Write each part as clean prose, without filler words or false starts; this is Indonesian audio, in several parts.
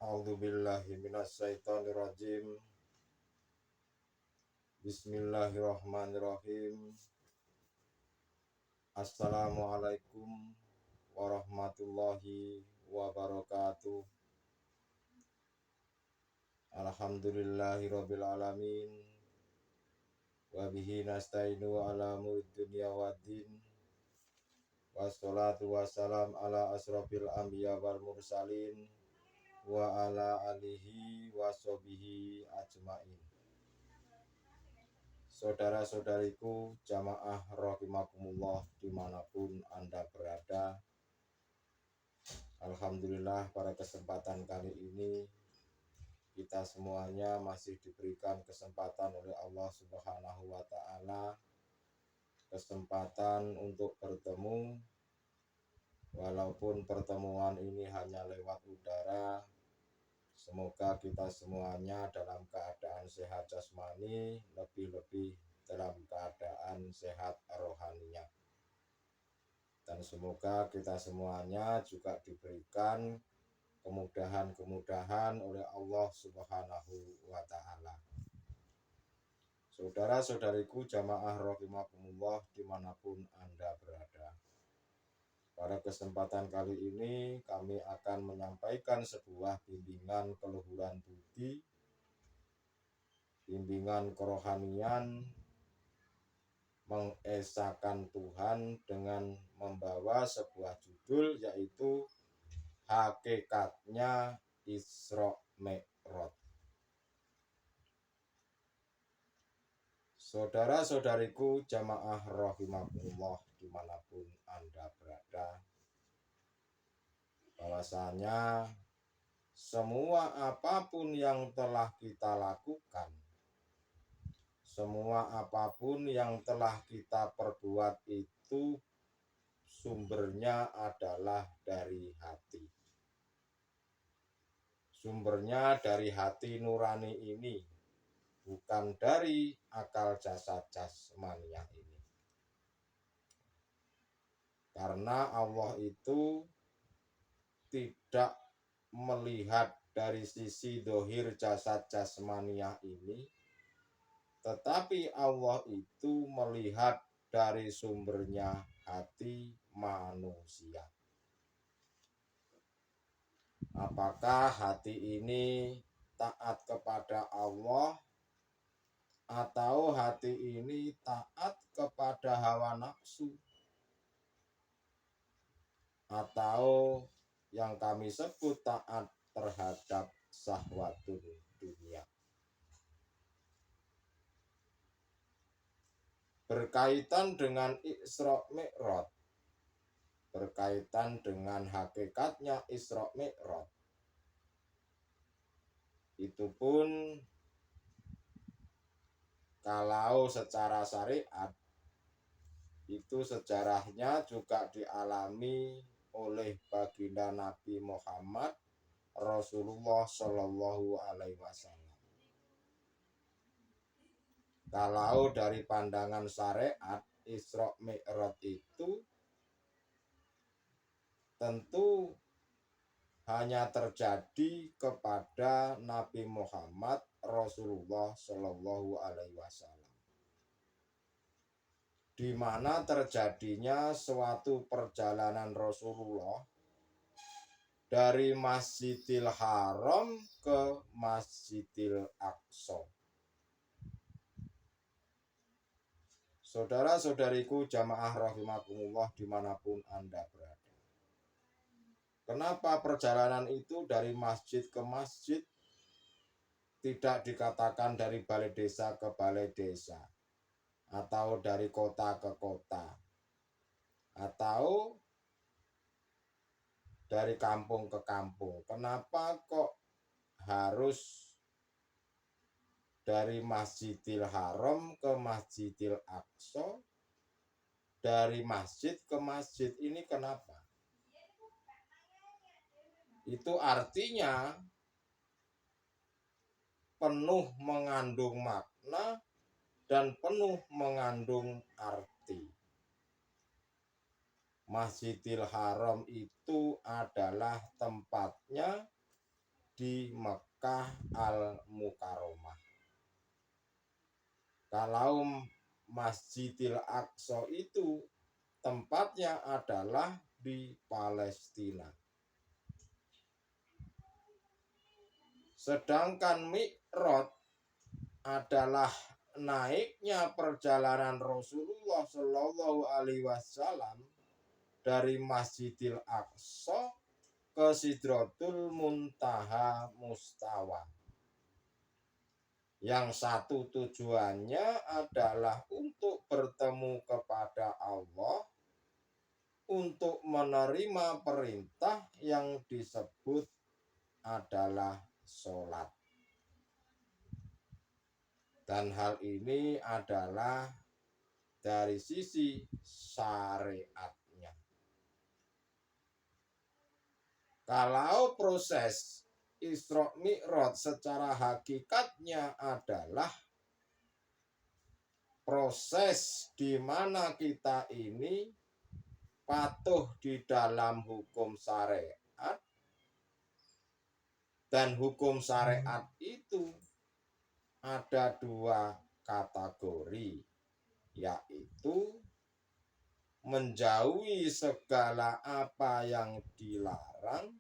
A'udzubillahi minasyaitonirrajim. Bismillahirrahmanirrahim. Assalamualaikum warahmatullahi wabarakatuh. Alhamdulillahirabbil alamin. Wa bihi nasta'inu ala umuri dunya waddin. Wassalatu wassalam ala asrofil anbiya wal mursalin wa ala alihi wa sahbihi ajmain. Saudara-saudariku jamaah rahimakumullah dimanapun Anda berada, alhamdulillah pada kesempatan kali ini kita semuanya masih diberikan kesempatan oleh Allah Subhanahu wa Ta'ala, kesempatan untuk bertemu, walaupun pertemuan ini hanya lewat udara. Semoga kita semuanya dalam keadaan sehat jasmani, lebih-lebih dalam keadaan sehat rohaninya. Dan semoga kita semuanya juga diberikan kemudahan-kemudahan oleh Allah Subhanahu wa Ta'ala. Saudara-saudariku jamaah rahimakumullah dimanapun Anda berada, pada kesempatan kali ini kami akan menyampaikan sebuah bimbingan keluhuran budi, bimbingan kerohanian, mengesahkan Tuhan dengan membawa sebuah judul, yaitu Hakikatnya Isra Mi'raj. Saudara-saudariku jamaah rahimakumullah dimanapun Anda berada, bahwasanya semua apapun yang telah kita lakukan, semua apapun yang telah kita perbuat itu sumbernya adalah dari hati. Sumbernya dari hati nurani ini, bukan dari akal jasad jasmania ini. Karena Allah itu tidak melihat dari sisi dohir jasad jasmania ini, tetapi Allah itu melihat dari sumbernya hati manusia. Apakah hati ini taat kepada Allah, atau hati ini taat kepada hawa nafsu, atau yang kami sebut taat terhadap syahwatun dunia. Berkaitan dengan Isra Mi'raj, berkaitan dengan hakikatnya Isra Mi'raj, itu pun kalau secara syariat itu sejarahnya juga dialami oleh baginda Nabi Muhammad Rasulullah Shallallahu Alaihi Wasallam. Kalau dari pandangan syariat, Isra Mi'raj itu tentu hanya terjadi kepada Nabi Muhammad Rasulullah Shallallahu Alaihi Wasallam, di mana terjadinya suatu perjalanan Rasulullah dari Masjidil Haram ke Masjidil Aqsa. Saudara-saudariku jamaah rahimakumullah dimanapun Anda berada, kenapa perjalanan itu dari masjid ke masjid, tidak dikatakan dari balai desa ke balai desa, atau dari kota ke kota, atau dari kampung ke kampung? Kenapa kok harus dari Masjidil Haram ke Masjidil Aqsa, dari masjid ke masjid? Ini kenapa? Itu artinya penuh mengandung makna dan penuh mengandung arti. Masjidil Haram itu adalah tempatnya di Mekah Al-Mukarramah. Kalau Masjidil Aqsa itu tempatnya adalah di Palestina. Sedangkan Mi'raj adalah naiknya perjalanan Rasulullah Shallallahu Alaihi Wasallam dari Masjidil Aqsa ke Sidratul Muntaha Mustawa. Yang satu tujuannya adalah untuk bertemu kepada Allah, untuk menerima perintah yang disebut adalah sholat. Dan hal ini adalah dari sisi syariatnya. Kalau proses Isra Mi'raj secara hakikatnya adalah proses di mana kita ini patuh di dalam hukum syariat, dan hukum syariat itu ada dua kategori, yaitu menjauhi segala apa yang dilarang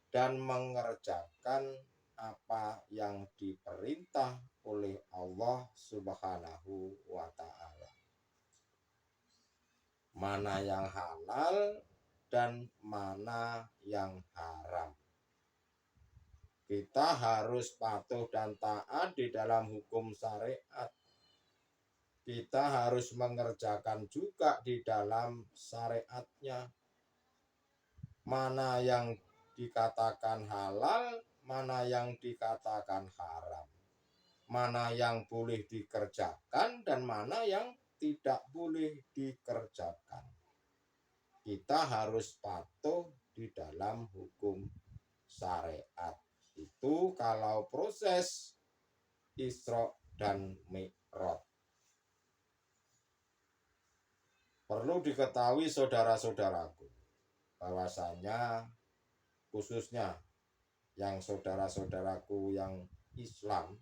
dan mengerjakan apa yang diperintah oleh Allah Subhanahu wa Ta'ala. Mana yang halal dan mana yang haram. Kita harus patuh dan taat di dalam hukum syariat. Kita harus mengerjakan juga di dalam syariatnya. Mana yang dikatakan halal, mana yang dikatakan haram. Mana yang boleh dikerjakan dan mana yang tidak boleh dikerjakan. Kita harus patuh di dalam hukum syariat. Itu kalau proses Isra dan Mi'raj. Perlu diketahui saudara-saudaraku, bahwasanya khususnya yang saudara-saudaraku yang Islam,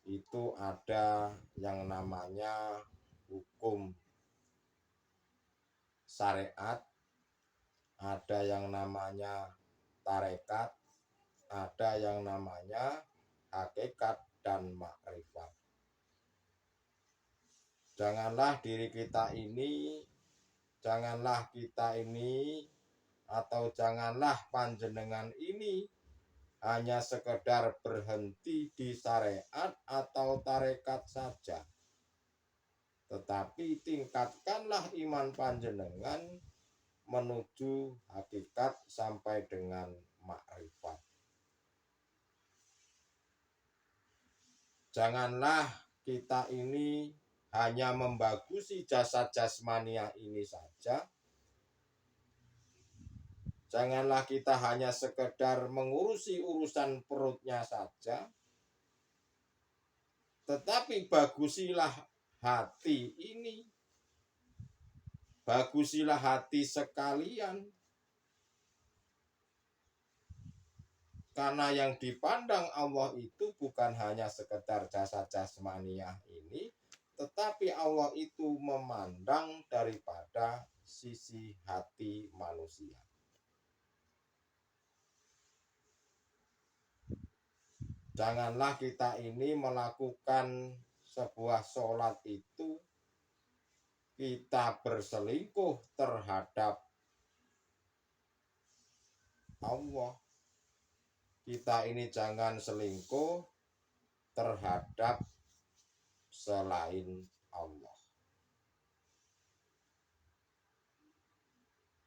itu ada yang namanya hukum syariat, ada yang namanya tarekat, ada yang namanya hakikat dan makrifat. Janganlah diri kita ini, janganlah kita ini, atau janganlah panjenengan ini hanya sekedar berhenti di syariat atau tarekat saja. Tetapi tingkatkanlah iman panjenengan menuju hakikat sampai dengan makrifat. Janganlah kita ini hanya membagusi jasad jasmania ini saja. Janganlah kita hanya sekedar mengurusi urusan perutnya saja. Tetapi bagusilah hati ini. Bagusilah hati sekalian. Karena yang dipandang Allah itu bukan hanya sekedar jasad jasmania ini, tetapi Allah itu memandang daripada sisi hati manusia. Janganlah kita ini melakukan sebuah sholat itu kita berselingkuh terhadap Allah. Kita ini jangan selingkuh terhadap selain Allah.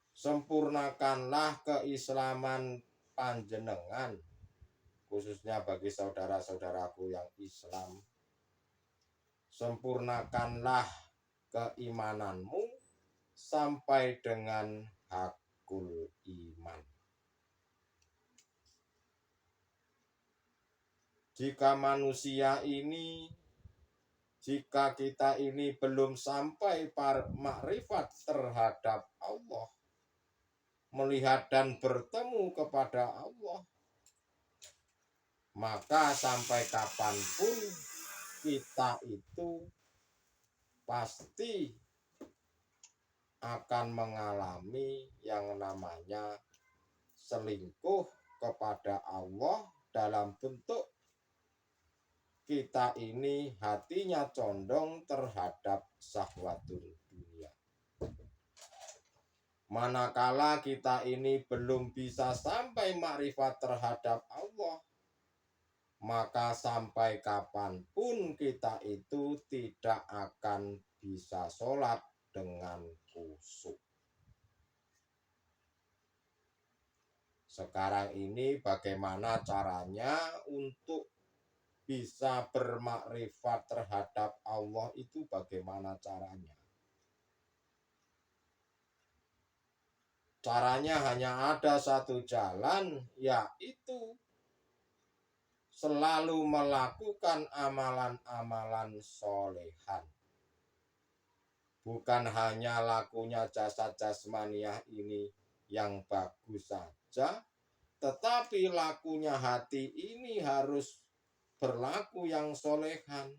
Sempurnakanlah keislaman panjenengan, khususnya bagi saudara-saudaraku yang Islam. Sempurnakanlah keimananmu sampai dengan hakul iman. Jika manusia ini, jika kita ini belum sampai makrifat terhadap Allah, melihat dan bertemu kepada Allah, Maka sampai kapanpun kita itu pasti akan mengalami yang namanya selingkuh kepada Allah dalam bentuk kita ini hatinya condong terhadap syahwatul dunia. Manakala kita ini belum bisa sampai makrifat terhadap Allah, maka sampai kapanpun kita itu tidak akan bisa sholat dengan khusyuk. Sekarang ini bagaimana caranya untuk bisa bermakrifat terhadap Allah itu bagaimana caranya? Caranya hanya ada satu jalan, yaitu selalu melakukan amalan-amalan solehan. Bukan hanya lakunya jasad jasmaniah ini yang bagus saja, tetapi lakunya hati ini harus berlaku yang solehan.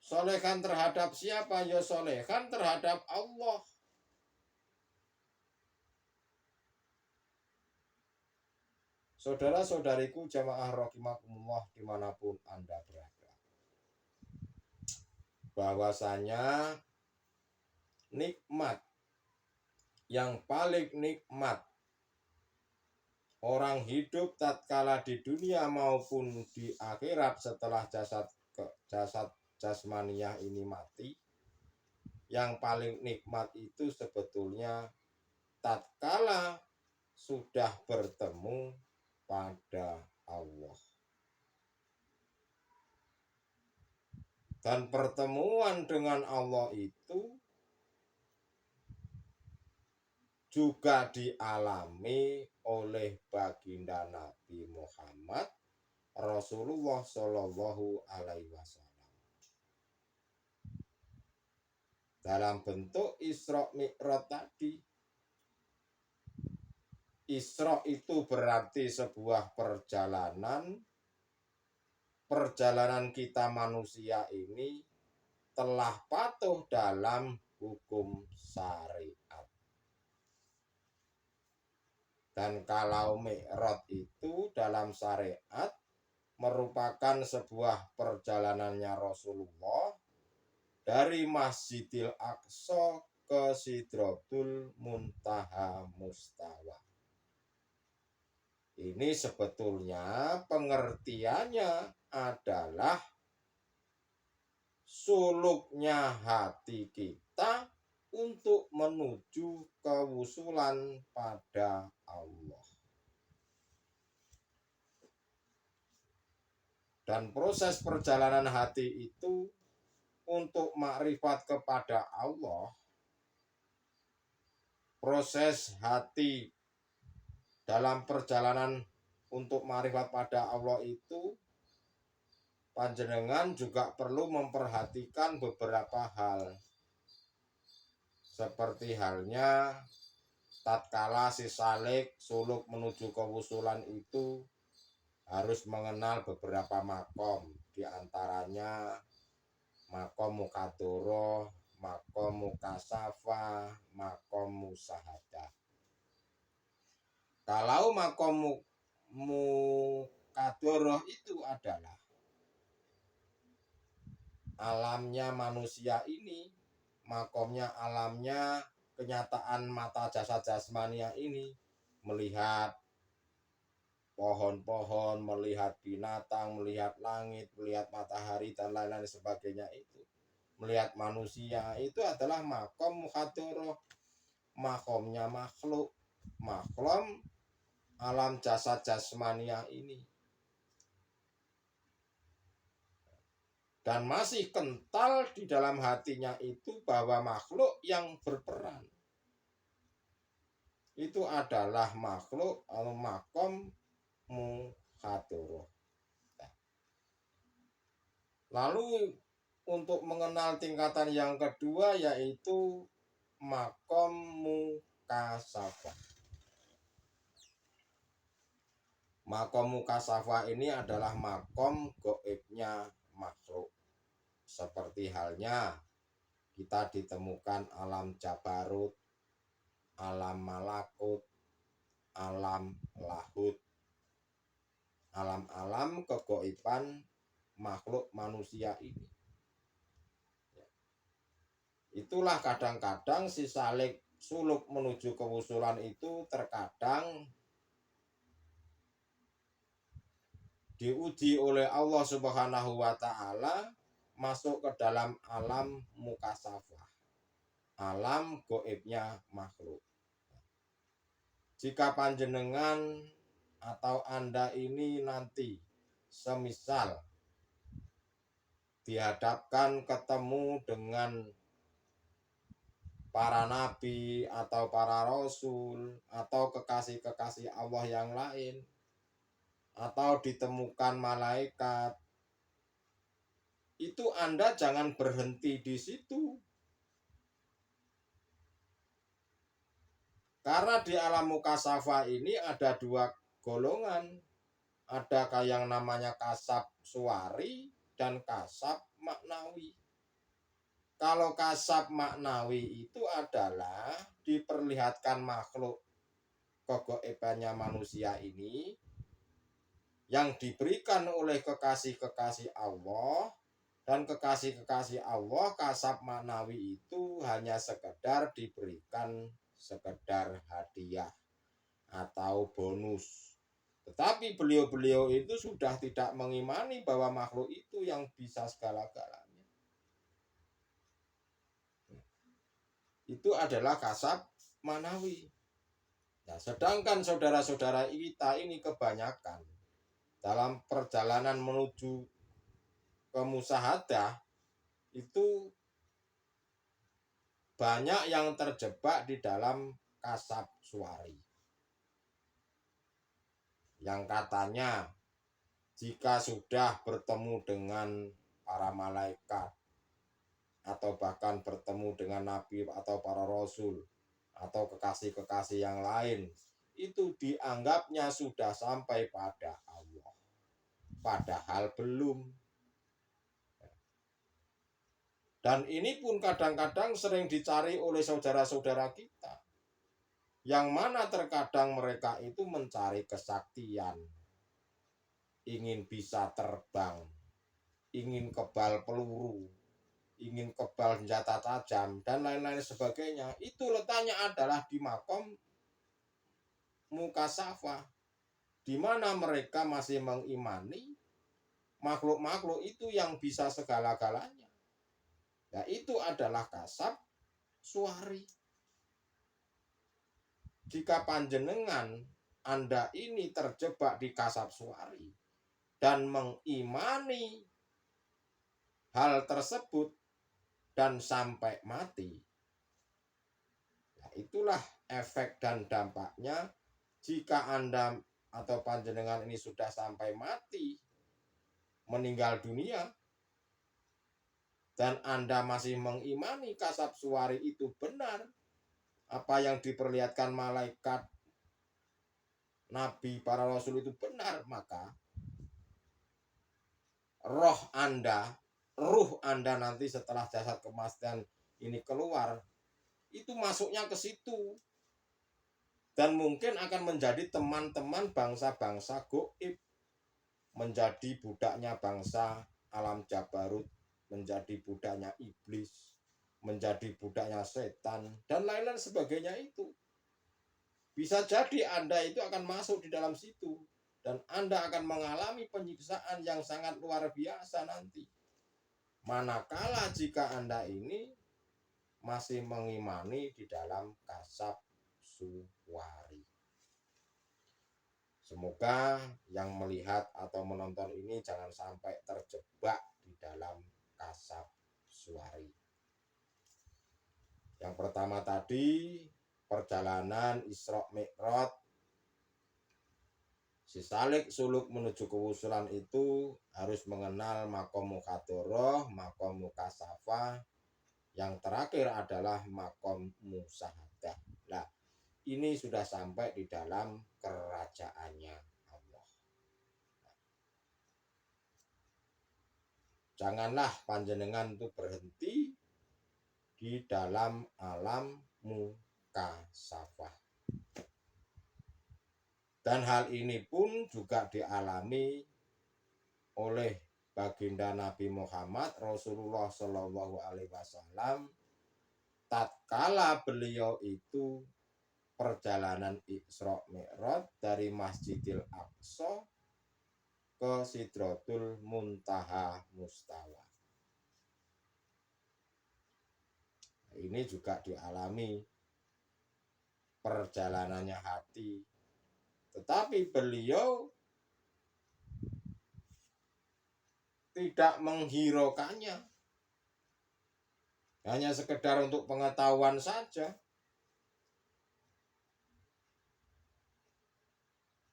Solehan terhadap siapa? Ya solehan terhadap Allah. Saudara-saudariku jamaah rahimakumullah dimanapun Anda berada, bahwasanya nikmat yang paling nikmat orang hidup tatkala di dunia maupun di akhirat setelah jasad jasmaniah ini mati, yang paling nikmat itu sebetulnya tatkala sudah bertemu pada Allah. Dan pertemuan dengan Allah itu juga dialami oleh baginda Nabi Muhammad Rasulullah Shallallahu Alaihi Wasallam dalam bentuk Isra Mi'raj tadi. Isra itu berarti sebuah perjalanan kita manusia ini telah patuh dalam hukum syariat. Dan kalau Mi'raj itu dalam syariat merupakan sebuah perjalanannya Rasulullah dari Masjidil Aqsa ke Sidratul Muntaha Mustawa. Ini sebetulnya pengertiannya adalah suluknya hati kita untuk menuju kewusulan pada Allah. Dan proses perjalanan hati itu untuk makrifat kepada Allah, proses hati dalam perjalanan untuk makrifat pada Allah itu, panjenengan juga perlu memperhatikan beberapa hal. Seperti halnya tatkala si salik suluk menuju kewusulan itu harus mengenal beberapa makom, diantaranya makom mukadoroh, makom mukasafa, makom musahadah. Kalau makom mukadoroh itu adalah alamnya manusia ini, makomnya alamnya kenyataan mata jasad jasmania ini, melihat pohon-pohon, melihat binatang, melihat langit, melihat matahari dan lain-lain sebagainya itu, melihat manusia, itu adalah makom mukadoroh, makomnya makhluk alam jasad jasmania ini. Dan masih kental di dalam hatinya itu bahwa makhluk yang berperan itu adalah makhluk atau makom mukadoroh. Lalu untuk mengenal tingkatan yang kedua yaitu makom mukasafah. Makom mukasafah ini adalah makom goibnya makhluk. Seperti halnya kita ditemukan alam jabarut, alam malakut, alam lahut, alam-alam kegoiban makhluk manusia ini. Itulah kadang-kadang si salik suluk menuju kewusulan itu terkadang diuji oleh Allah Subhanahu wa Ta'ala masuk ke dalam alam mukasafah, alam goibnya makhluk. Jika panjenengan atau Anda ini nanti semisal dihadapkan ketemu dengan para nabi atau para rasul atau kekasih-kekasih Allah yang lain, atau ditemukan malaikat, itu Anda jangan berhenti di situ. Karena di alam mukasafah ini ada dua golongan. Ada yang namanya kasab suwari dan kasab maknawi. Kalau kasab maknawi itu adalah diperlihatkan makhluk kegoibannya manusia ini yang diberikan oleh kekasih-kekasih Allah, dan kekasih-kekasih Allah kasab maknawi itu hanya sekedar diberikan sekedar hadiah atau bonus. Tetapi beliau-beliau itu sudah tidak mengimani bahwa makhluk itu yang bisa segala-galanya. Itu adalah kasab manawi. Nah, sedangkan saudara-saudara kita ini kebanyakan dalam perjalanan menuju ke musyahadah itu banyak yang terjebak di dalam kasab suwari. Yang katanya jika sudah bertemu dengan para malaikat atau bahkan bertemu dengan nabi atau para rasul atau kekasih-kekasih yang lain, itu dianggapnya sudah sampai pada Allah. Padahal belum. Dan ini pun kadang-kadang sering dicari oleh saudara-saudara kita, yang mana terkadang mereka itu mencari kesaktian, ingin bisa terbang, ingin kebal peluru, ingin kebal senjata tajam, dan lain-lain sebagainya. Itu letaknya adalah di makom mukasafah, di mana mereka masih mengimani makhluk-makhluk itu yang bisa segala-galanya. Ya, itu adalah kasab suwari. Jika panjenengan Anda ini terjebak di kasab suwari dan mengimani hal tersebut dan sampai mati, nah itulah efek dan dampaknya jika Anda atau panjenengan ini sudah sampai mati, meninggal dunia, dan Anda masih mengimani kasab suwari itu benar, apa yang diperlihatkan malaikat, nabi, para rasul itu benar, maka ruh Anda nanti setelah jasad kematian ini keluar, itu masuknya ke situ. Dan mungkin akan menjadi teman-teman bangsa-bangsa goib, menjadi budaknya bangsa alam jabarut, menjadi budaknya iblis, menjadi budaknya setan, dan lain-lain sebagainya itu. Bisa jadi Anda itu akan masuk di dalam situ, dan Anda akan mengalami penyiksaan yang sangat luar biasa nanti. Manakala jika Anda ini masih mengimani di dalam kasab suwari. Semoga yang melihat atau menonton ini jangan sampai terjebak di dalam kasab suwari. Yang pertama tadi, perjalanan Isra Mi'raj, si salik suluk menuju kewusulan itu harus mengenal makom mukhadoroh, makom mukasafah, yang terakhir adalah makom musyahadah. Nah, ini sudah sampai di dalam kerajaannya Allah. janganlah panjenengan itu berhenti di dalam alam mukasafah. Dan hal ini pun juga dialami oleh baginda Nabi Muhammad Rasulullah Shallallahu Alaihi Wasallam tatkala beliau itu perjalanan Isra Mi'raj dari Masjidil Aqsa ke Sidratul Muntaha Mustawa. Ini juga dialami perjalanannya hati, tetapi beliau tidak menghiraukannya, hanya sekedar untuk pengetahuan saja.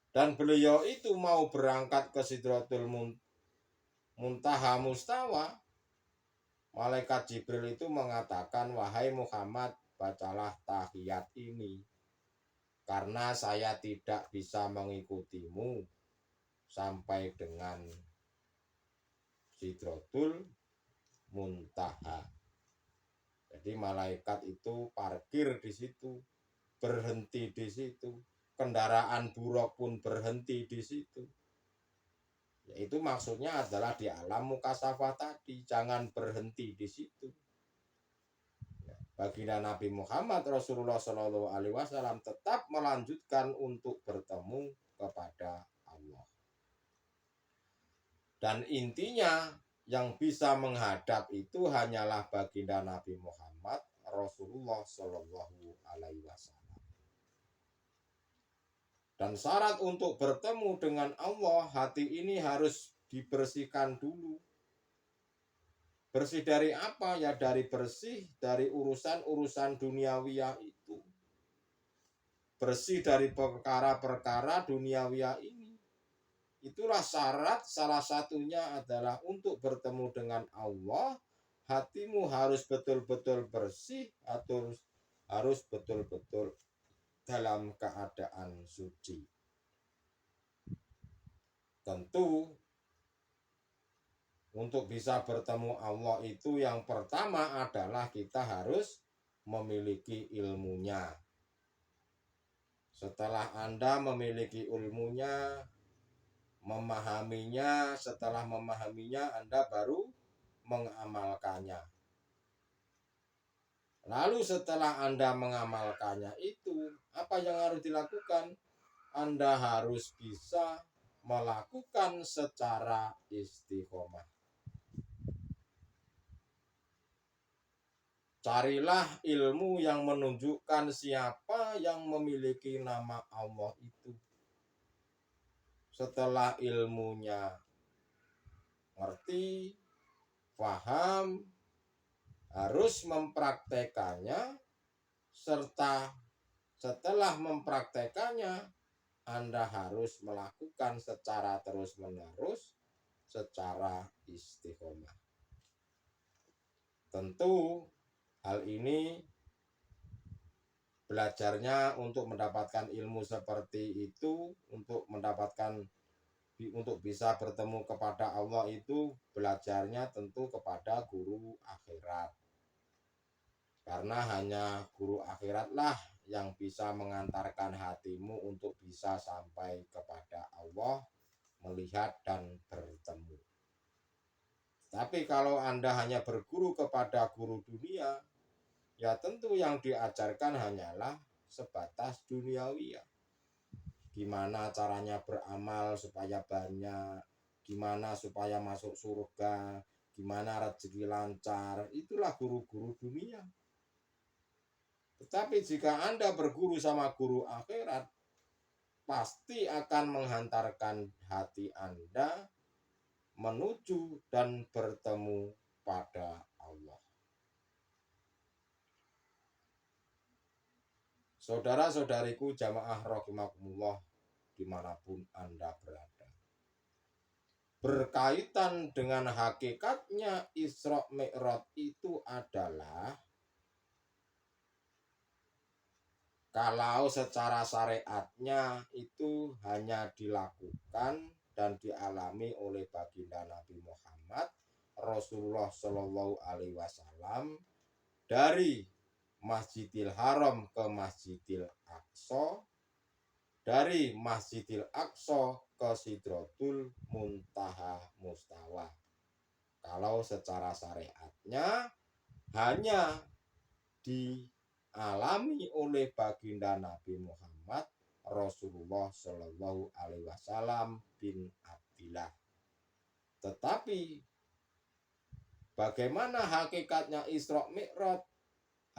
Dan beliau itu mau berangkat ke Sidratul Muntaha Mustawa. Malaikat Jibril itu mengatakan, wahai Muhammad, bacalah tahiyat ini, karena saya tidak bisa mengikutimu sampai dengan Sidratul Muntaha. Jadi malaikat itu parkir di situ, berhenti di situ, kendaraan buruk pun berhenti di situ. Yaitu maksudnya adalah di alam mukasafah tadi, jangan berhenti di situ. Baginda Nabi Muhammad Rasulullah Shallallahu Alaihi Wasallam tetap melanjutkan untuk bertemu kepada Allah. Dan intinya yang bisa menghadap itu hanyalah baginda Nabi Muhammad Rasulullah Shallallahu Alaihi Wasallam. Dan syarat untuk bertemu dengan Allah, hati ini harus dibersihkan dulu. Bersih dari apa? Ya dari bersih dari urusan-urusan duniawiyah itu. Bersih dari perkara-perkara duniawiyah ini. Itulah syarat, salah satunya adalah untuk bertemu dengan Allah, hatimu harus betul-betul bersih atau harus betul-betul dalam keadaan suci. Tentu untuk bisa bertemu Allah itu yang pertama adalah kita harus memiliki ilmunya. Setelah Anda memiliki ilmunya, memahaminya, setelah memahaminya Anda baru mengamalkannya. Lalu setelah Anda mengamalkannya itu, apa yang harus dilakukan? Anda harus bisa melakukan secara istiqomah. Carilah ilmu yang menunjukkan siapa yang memiliki nama Allah itu. Setelah ilmunya ngerti, paham, harus mempraktekannya, serta setelah mempraktekannya, Anda harus melakukan secara terus-menerus, secara istiqomah. Tentu hal ini belajarnya untuk mendapatkan ilmu seperti itu, untuk bisa bertemu kepada Allah itu belajarnya tentu kepada guru akhirat. Karena hanya guru akhiratlah yang bisa mengantarkan hatimu untuk bisa sampai kepada Allah, melihat dan bertemu. Tapi kalau Anda hanya berguru kepada guru dunia, ya tentu yang diajarkan hanyalah sebatas duniawi. Gimana caranya beramal supaya banyak, gimana supaya masuk surga, gimana rezeki lancar, itulah guru-guru dunia. Tetapi jika Anda berguru sama guru akhirat, pasti akan menghantarkan hati Anda menuju dan bertemu pada Allah. Saudara-saudariku jamaah rahimakumullah dimanapun Anda berada. Berkaitan dengan hakikatnya Isra Mi'raj itu adalah kalau secara syariatnya itu hanya dilakukan dan dialami oleh baginda Nabi Muhammad Rasulullah Shallallahu Alaihi Wasallam dari Masjidil Haram ke Masjidil Aqsa, dari Masjidil Aqsa ke Sidratul Muntaha Mustawa. Kalau secara syariatnya hanya dialami oleh baginda Nabi Muhammad Rasulullah Shallallahu Alaihi Wasallam bin Abdillah. Tetapi bagaimana hakikatnya Isra Mi'raj?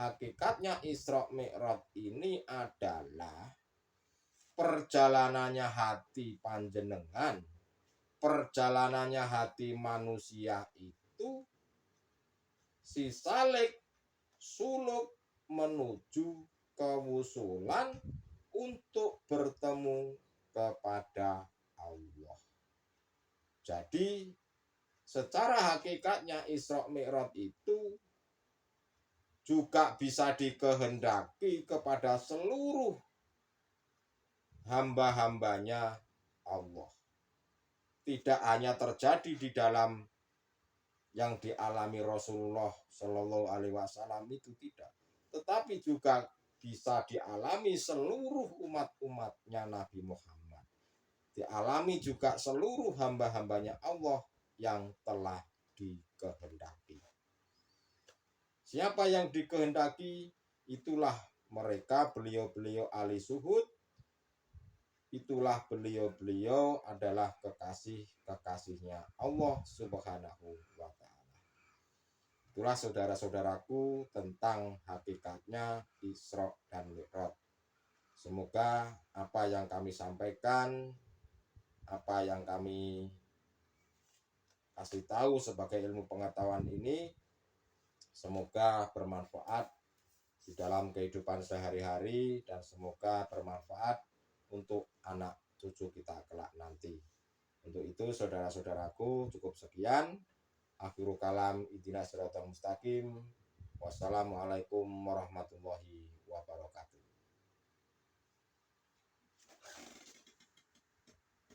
Hakikatnya Isra Mi'raj ini adalah perjalanannya hati panjenengan, perjalanannya hati manusia itu si salik suluk menuju kewusulan untuk bertemu kepada Allah. Jadi secara hakikatnya Isra Mi'raj itu juga bisa dikehendaki kepada seluruh hamba-hambanya Allah. Tidak hanya terjadi di dalam yang dialami Rasulullah Shallallahu Alaihi Wasallam itu tidak, tetapi juga bisa dialami seluruh umat-umatnya Nabi Muhammad. Dialami juga seluruh hamba-hambanya Allah yang telah dikehendaki. Siapa yang dikehendaki, itulah mereka, beliau-beliau ahli suhud, itulah beliau-beliau adalah kekasih-kekasihnya Allah Subhanahu wa Ta'ala. Itulah saudara-saudaraku tentang hakikatnya Isra dan Mi'raj. Semoga apa yang kami sampaikan, apa yang kami kasih tahu sebagai ilmu pengetahuan ini, semoga bermanfaat di dalam kehidupan sehari-hari dan semoga bermanfaat untuk anak cucu kita kelak nanti. Untuk itu saudara-saudaraku cukup sekian. Akhirul kalam, ihdinas siratal mustaqim. Wassalamualaikum warahmatullahi wabarakatuh.